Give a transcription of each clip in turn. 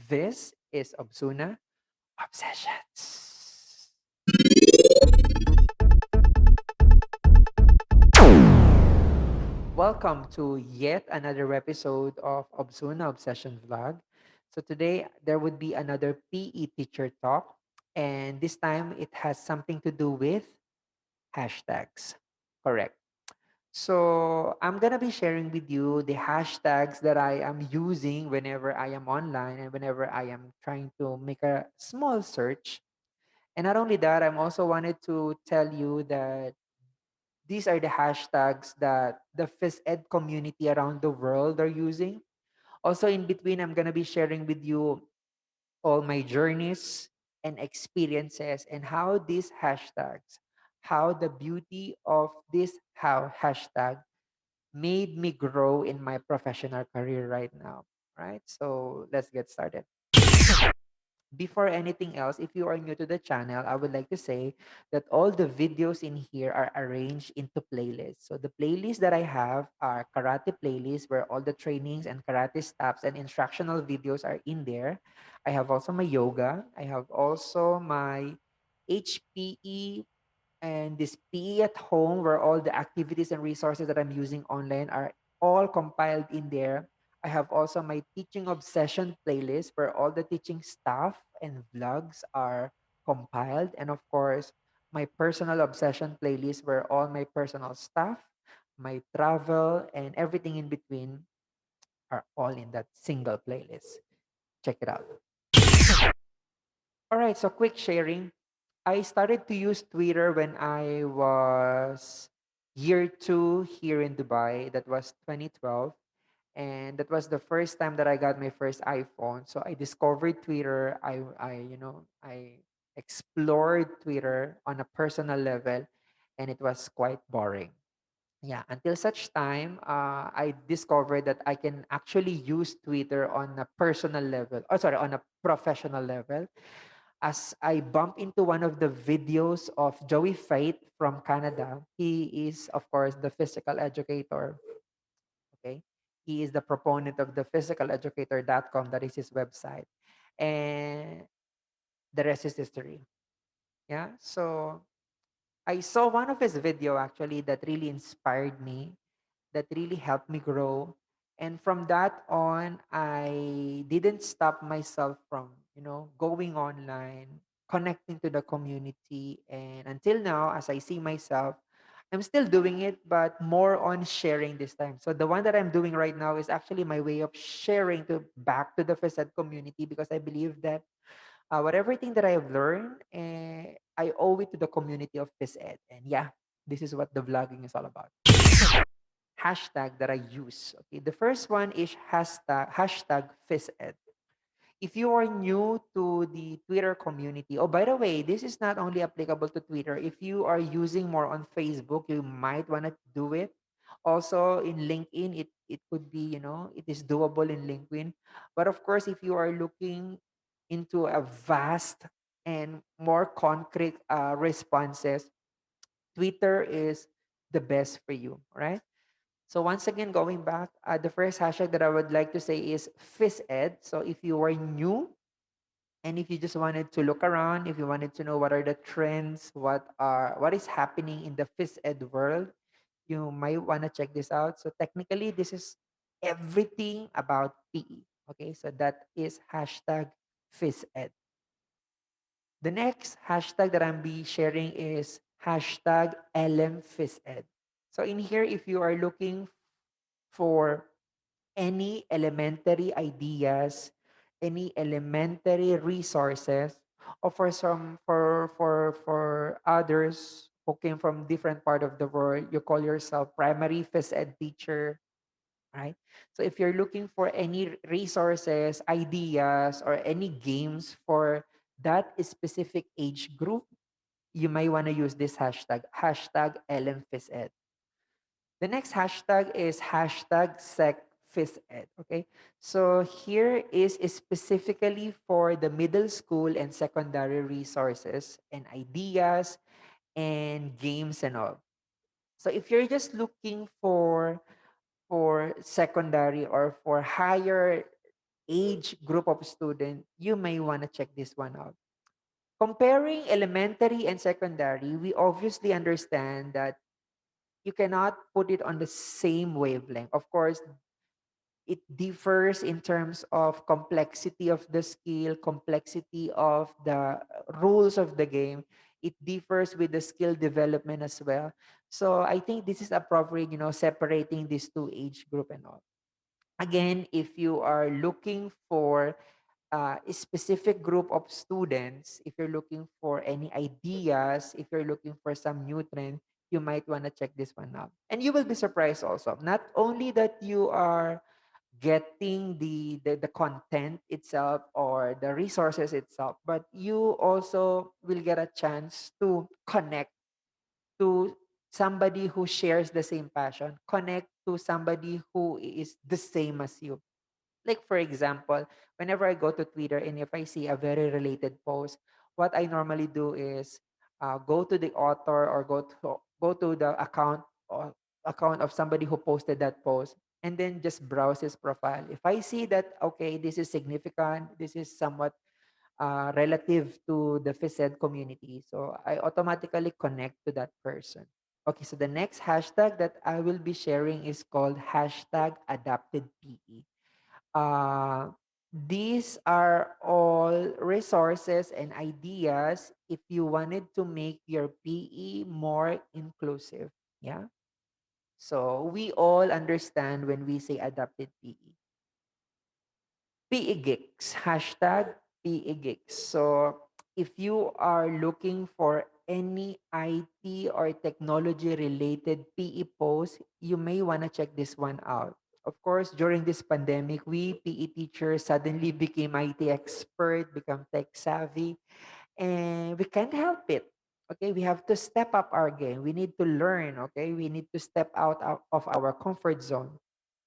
This is Obsuna Obsessions. Welcome to yet another episode of Obsuna Obsession Vlog. So today there would be another PE teacher talk, and this time it has something to do with hashtags. Correct. So I'm gonna be sharing with you the hashtags that I am using whenever I am online and whenever I am trying to make a small search. And not only that, I'm also wanted to tell you that these are the hashtags that the phys ed community around the world are using. Also, in between, I'm gonna be sharing with you all my journeys and experiences and how these hashtags, how the beauty of this how hashtag made me grow in my professional career right now. Right? So let's get started. Before anything else, if you are new to the channel, I would like to say that all the videos in here are arranged into playlists. So the playlists that I have are karate playlists where all the trainings and karate steps and instructional videos are in there. I have also my yoga. I have also my HPE and this PE at home where all the activities and resources that I'm using online are all compiled in there. I have also my teaching obsession playlist where all the teaching stuff and vlogs are compiled. And of course, my personal obsession playlist where all my personal stuff, my travel, and everything in between are all in that single playlist. Check it out. All right, so quick sharing. I started to use Twitter when I was year two here in Dubai. That was 2012. And that was the first time that I got my first iPhone. So I discovered Twitter. I explored Twitter on a personal level, and it was quite boring. Yeah, until such time, I discovered that I can actually use Twitter on a personal level, or sorry, on a professional level as I bump into one of the videos of Joey Fate from Canada. He is, of course, the physical educator. Okay. He is the proponent of the physicaleducator.com. That is his website. And the rest is history. Yeah. So I saw one of his video actually that really inspired me, that really helped me grow. And from that on, I didn't stop myself from, going online, connecting to the community. And until now, as I see myself, I'm still doing it, but more on sharing this time. So the one that I'm doing right now is actually my way of sharing to back to the facade community because I believe that whatever thing that I have learned, I owe it to the community of Ed. And yeah, this is what the vlogging is all about. Hashtag that I use. Okay, the first one is hashtag Ed. If you are new to the Twitter community, oh, by the way, this is not only applicable to Twitter. If you are using more on Facebook, you might want to do it. Also in LinkedIn, it could be, it is doable in LinkedIn. But of course, if you are looking into a vast and more concrete responses, Twitter is the best for you, right? So once again, going back, the first hashtag that I would like to say is PhysEd. So if you are new and if you just wanted to look around, if you wanted to know what are the trends, what is happening in the phys ed world, you might want to check this out. So technically, this is everything about PE. Okay, so that is hashtag phys ed. The next hashtag that I'm be sharing is hashtag LM phys ed. So in here, if you are looking for any elementary ideas, any elementary resources, or for some for others who came from different part of the world, you call yourself primary phys ed teacher, right? So if you're looking for any resources, ideas, or any games for that specific age group, you might want to use this hashtag LMPhysEd. The next hashtag is hashtag SecPhysEd. Okay. So here is specifically for the middle school and secondary resources and ideas and games and all. So if you're just looking for secondary or for higher age group of student, you may want to check this one out. Comparing elementary and secondary, we obviously understand that you cannot put it on the same wavelength. Of course, it differs in terms of complexity of the skill, complexity of the rules of the game. It differs with the skill development as well. So I think this is appropriate, separating these two age group and all. Again, if you are looking for a specific group of students, if you're looking for any ideas, if you're looking for some new trend, you might want to check this one out. And you will be surprised also. Not only that you are getting the content itself or the resources itself, but you also will get a chance to connect to somebody who shares the same passion, connect to somebody who is the same as you. Like for example, whenever I go to Twitter and if I see a very related post, what I normally do is go to the author or go to the account of somebody who posted that post and then just browse his profile. If I see that okay, this is significant, this is somewhat relative to the Physed community, so I automatically connect to that person. Okay, so the next hashtag that I will be sharing is called hashtag adapted PE. uh, these are all resources and ideas if you wanted to make your PE more inclusive. Yeah. So we all understand when we say adapted PE. PE Geeks, hashtag PE Geeks. So if you are looking for any IT or technology related PE post, you may want to check this one out. Of course, during this pandemic, we PE teachers suddenly became IT expert, become tech savvy, and we can't help it. Okay, we have to step up our game. We need to learn. Okay, we need to step of our comfort zone.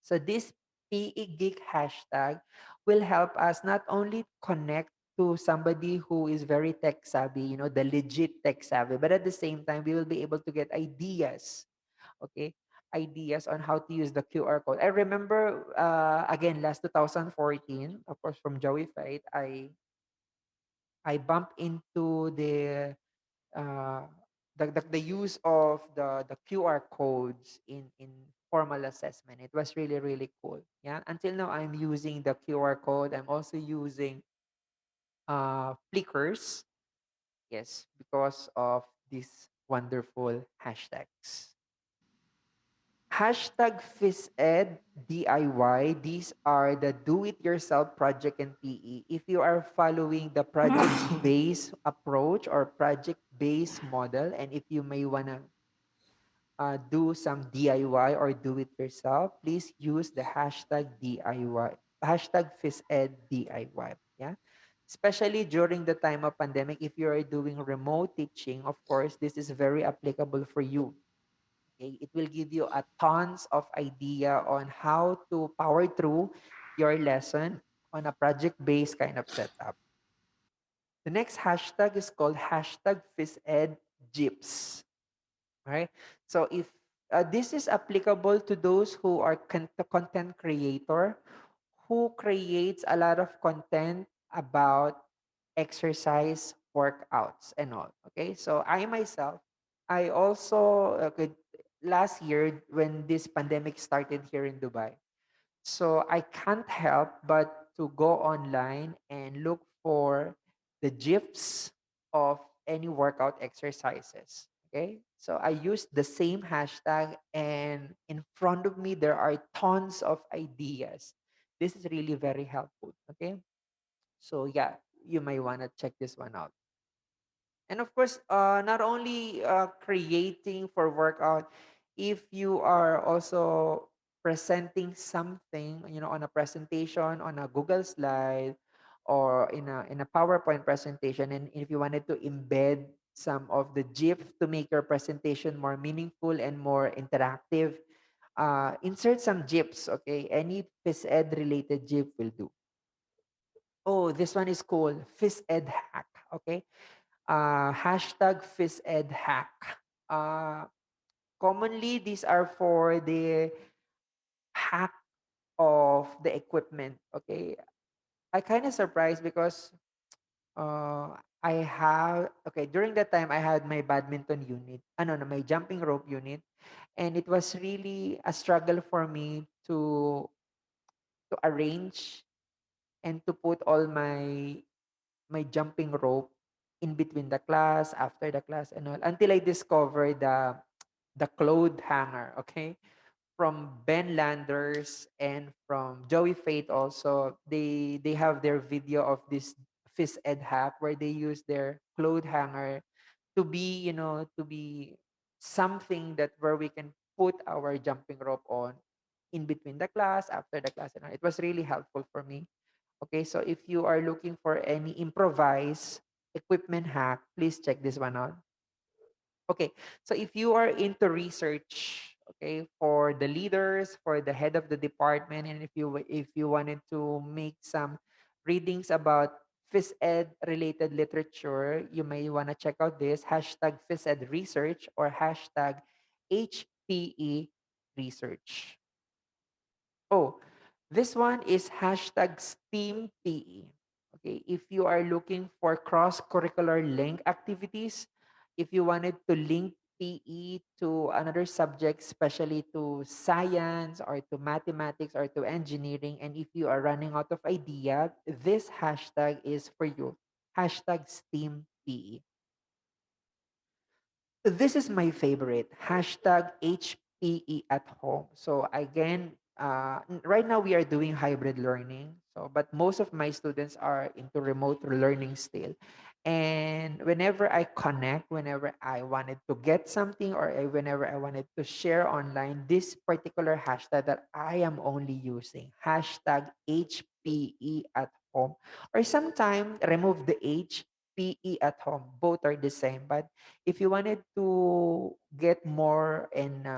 So this PE Geek hashtag will help us not only connect to somebody who is very tech savvy, the legit tech savvy, but at the same time, we will be able to get ideas, okay? Ideas on how to use the QR code. I remember, again, last 2014, of course, from Joey Fight, I bumped into uh, the use of the QR codes in formal assessment. It was really, really cool. Yeah. Until now, I'm using the QR code. I'm also using flickers. Yes, because of these wonderful hashtags. Hashtag PhysEd DIY. These are the do-it-yourself project in PE. If you are following the project-based approach or project-based model, and if you may wanna do some DIY or do it yourself, please use the hashtag DIY, hashtag PhysEd DIY. Yeah. Especially during the time of pandemic, if you are doing remote teaching, of course, this is very applicable for you. Okay. It will give you a tons of idea on how to power through your lesson on a project-based kind of setup. The next hashtag is called hashtag PhysEd Jips. Right? So if this is applicable to those who are content creator who creates a lot of content about exercise, workouts, and all. Okay, so I myself, I also last year when this pandemic started here in Dubai, so I can't help but to go online and look for the GIFs of any workout exercises. Okay. So I used the same hashtag, and in front of me, there are tons of ideas. This is really very helpful. Okay. So, yeah, you may want to check this one out. And of course, not only creating for workout, if you are also presenting something, on a presentation, on a Google slide, or in a PowerPoint presentation, and if you wanted to embed some of the GIF to make your presentation more meaningful and more interactive, insert some GIFs. Okay, any phys ed related GIF will do. Oh, this one is cool. Phys ed hack. Okay, hashtag PhysEdHack. Uh, Commonly, these are for the hack of the equipment. Okay. I kind of surprised because I have okay during that time I had my badminton unit, no, my jumping rope unit, and it was really a struggle for me to arrange and to put all my jumping rope in between the class, after the class, and all until I discovered the cloth hanger. Okay, from Ben Landers and from Joey Fate also, they have their video of this Phys Ed hack where they use their cloth hanger to be, to be something that where we can put our jumping rope on in between the class, after the class, and all. It was really helpful for me. Okay, so if you are looking for any improvised equipment hack, please check this one out. Okay, so if you are into research, okay, for the leaders, for the head of the department, and if you wanted to make some readings about phys ed related literature, you may want to check out this hashtag phys ed research or hashtag HPE research. Oh, this one is hashtag STEAM PE. Okay, if you are looking for cross-curricular link activities, if you wanted to link PE to another subject, especially to science or to mathematics or to engineering, and if you are running out of idea, this hashtag is for you. Hashtag STEAM PE. This is my favorite. Hashtag HPE at home. So again, right now we are doing hybrid learning. So, but most of my students are into remote learning still. And whenever I connect, whenever I wanted to get something or whenever I wanted to share online, this particular hashtag that I am only using, hashtag HPE at home. Or sometimes remove the HPE at home. Both are the same. But if you wanted to get more and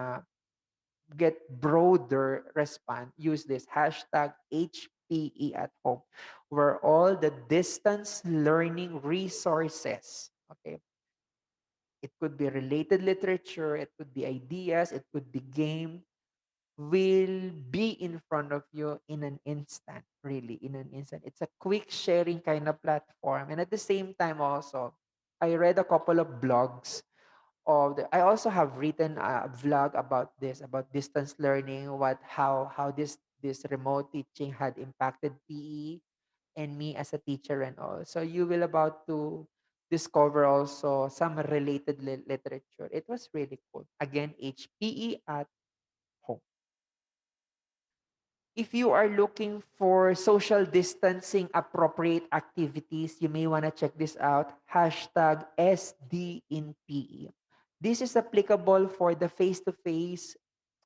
get broader response, use this hashtag HPE at home, where all the distance learning resources, okay, it could be related literature, it could be ideas, it could be game, will be in front of you in an instant, really, in an instant. It's a quick sharing kind of platform. And at the same time, also, I read a couple of blogs I also have written a vlog about this, about distance learning, how this remote teaching had impacted PE and me as a teacher and all. So you will about to discover also some related literature. It was really cool. Again, HPE at home. If you are looking for social distancing appropriate activities, you may want to check this out. Hashtag SD in PE. This is applicable for the face-to-face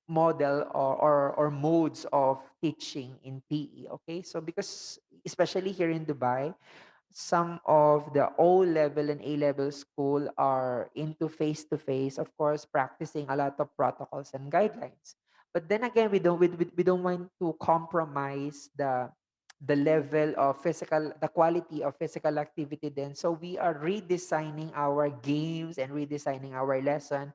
model or modes of teaching in PE. Okay, so because especially here in Dubai, some of the O level and A level school are into face to face, of course, practicing a lot of protocols and guidelines. But then again, we don't want to compromise the level of physical, the quality of physical activity then. So we are redesigning our games and redesigning our lesson,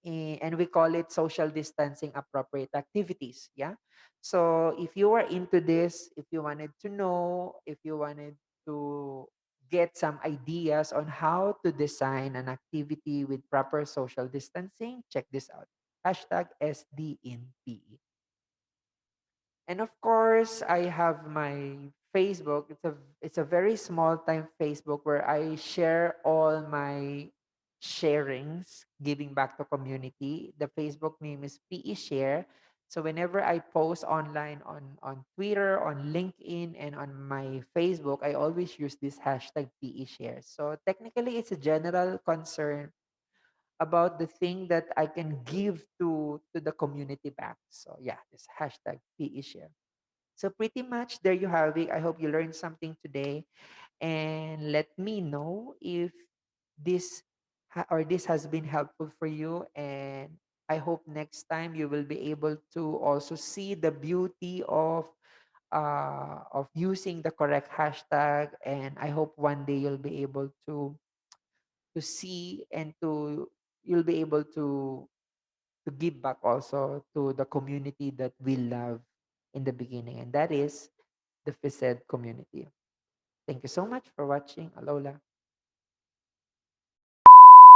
and we call it social distancing appropriate activities. Yeah. So if you are into this, if you wanted to know, if you wanted to get some ideas on how to design an activity with proper social distancing, check this out. Hashtag SD in PE. And of course, I have my Facebook. It's a very small time Facebook where I share all my sharings, giving back to community. The Facebook name is PE Share. So whenever I post online on Twitter, on LinkedIn, and on my Facebook, I always use this hashtag PE Share. So technically, it's a general concern about the thing that I can give to the community back. So yeah, this hashtag PE Share. So pretty much there you have it. I hope you learned something today, and let me know if this this has been helpful for you, and I hope next time you will be able to also see the beauty of using the correct hashtag, and I hope one day you'll be able to see and to you'll be able to give back also to the community that we love in the beginning, and that is the Physed community. Thank you so much for watching. Alola.